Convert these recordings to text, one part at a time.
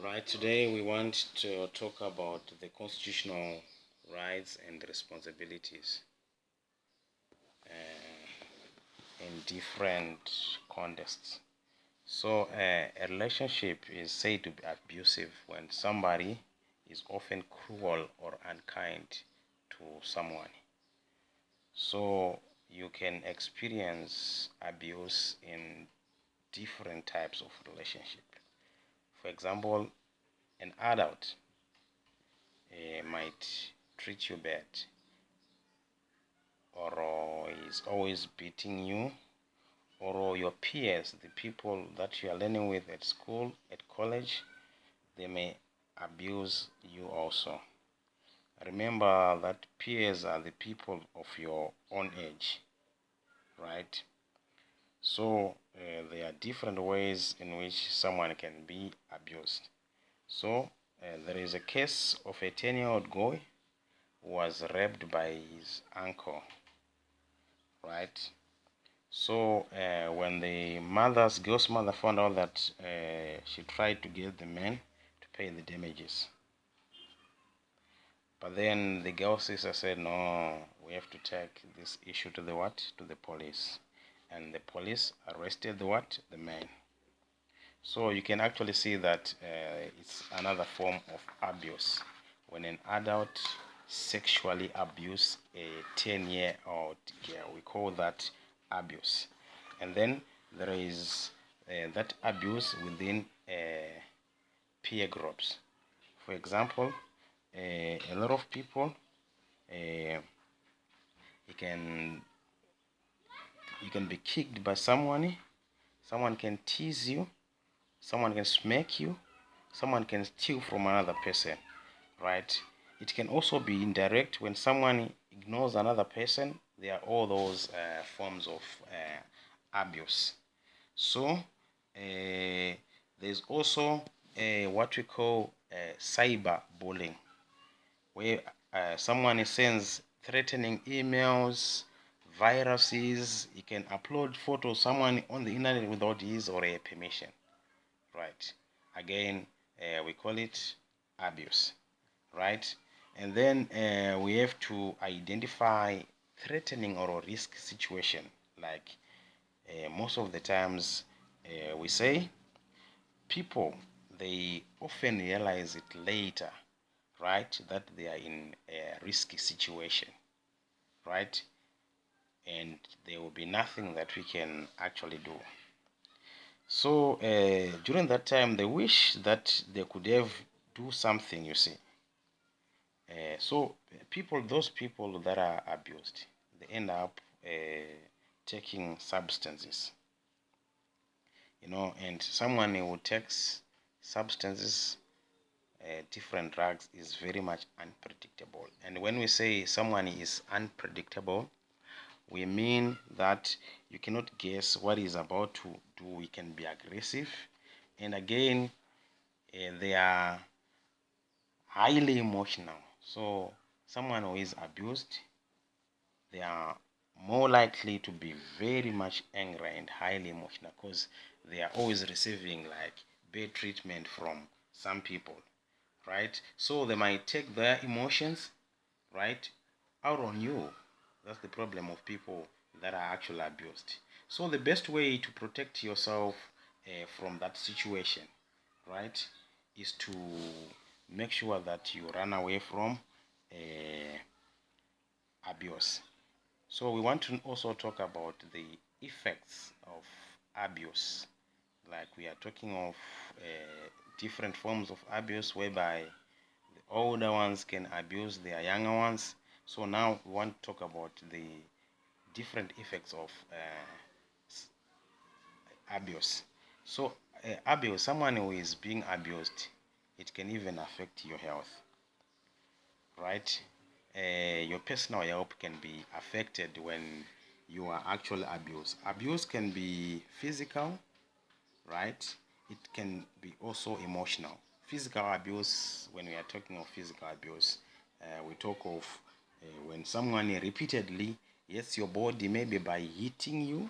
Right, today we want to talk about the constitutional rights and responsibilities in different contexts. So, a relationship is said to be abusive when somebody is often cruel or unkind to someone. So, you can experience abuse in different types of relationship. For example, an adult might treat you bad or is always beating you, or your peers, the people that you are learning with at school, at college, they may abuse you also. Remember that peers are the people of your own age, right? So there are different ways in which someone can be abused. So there is a case of a 10-year-old boy who was raped by his uncle, right? So when the girl's mother found out that she tried to get the man to pay the damages, but then the girl's sister said, "No, we have to take this issue to the what? To the police," and the police arrested the what? The man. So you can actually see that it's another form of abuse when an adult sexually abuse a 10-year-old girl. We call that abuse. And then there is that abuse within peer groups. For example, a lot of people, uh, you can you can be kicked by someone. Someone can tease you. Someone can smack you. Someone can steal from another person, right? It can also be indirect when someone ignores another person. There are all those forms of abuse. So there's also what we call cyber bullying, where someone sends threatening emails, viruses. You can upload photos of someone on the internet without his or her permission, right? Again, we call it abuse, right? And then we have to identify threatening or risk situation. Like most of the times we say people, they often realize it later, right, that they are in a risky situation, right? And there will be nothing that we can actually do. So during that time, they wish that they could have do something, you see. So those people that are abused, they end up taking substances, and someone who takes substances, different drugs, is very much unpredictable. And when we say someone is unpredictable, we mean that you cannot guess what he's about to do. He can be aggressive, and again, they are highly emotional. So someone who is abused, they are more likely to be very much angry and highly emotional because they are always receiving like bad treatment from some people, right? So they might take their emotions, right, out on you. That's the problem of people that are actually abused. So the best way to protect yourself from that situation, right, is to make sure that you run away from abuse. So we want to also talk about the effects of abuse. Like we are talking of different forms of abuse whereby the older ones can abuse their younger ones. So now we want to talk about the different effects of abuse. So abuse, someone who is being abused, it can even affect your health, right? Your personal health can be affected when you are actually abused. Abuse can be physical, right? It can be also emotional. Physical abuse, when we are talking of physical abuse, we talk of when someone repeatedly hits your body, maybe by hitting you,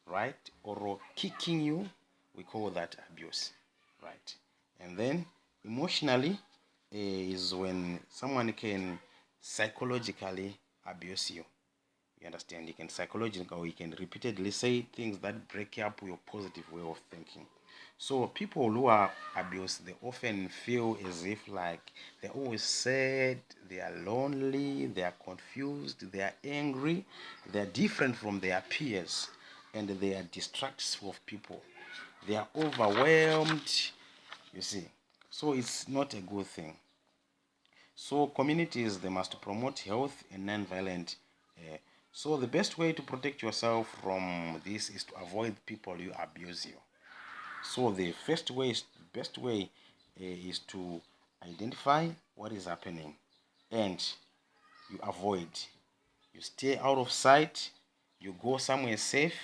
right, or kicking you, we call that abuse, right? And then emotionally is when someone can psychologically abuse you. You understand? You can psychologically, or you can repeatedly say things that break up your positive way of thinking. So people who are abused, they often feel as if like they're always sad, they are lonely, they are confused, they are angry, they are different from their peers, and they are distrustful of people. They are overwhelmed, you see. So it's not a good thing. So communities, they must promote health and non-violent. Uh, so the best way to protect yourself from this is to avoid people who abuse you. So the best way is to identify what is happening, and you avoid. You stay out of sight. You go somewhere safe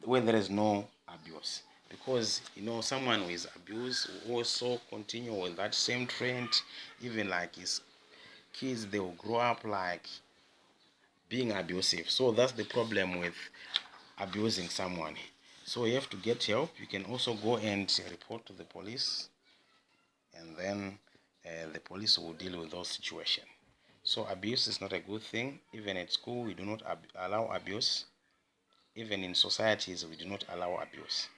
where there is no abuse. Because someone who is abused will also continue with that same trend, even like his kids, they will grow up like being abusive. So that's the problem with abusing someone. So you have to get help. You can also go and report to the police, and then the police will deal with those situations. So abuse is not a good thing. Even at school, we do not allow abuse. Even in societies, we do not allow abuse.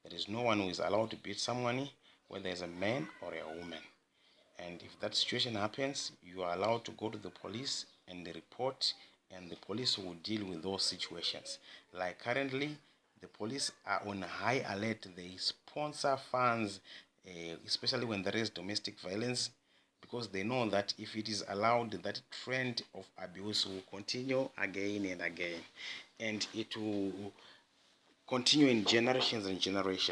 There is no one who is allowed to beat someone, whether it's a man or a woman. And if that situation happens, you are allowed to go to the police and report, and the police will deal with those situations. Like currently, the police are on high alert. They sponsor funds, especially when there is domestic violence, because they know that if it is allowed, that trend of abuse will continue again and again, and it will continue in generations and generations.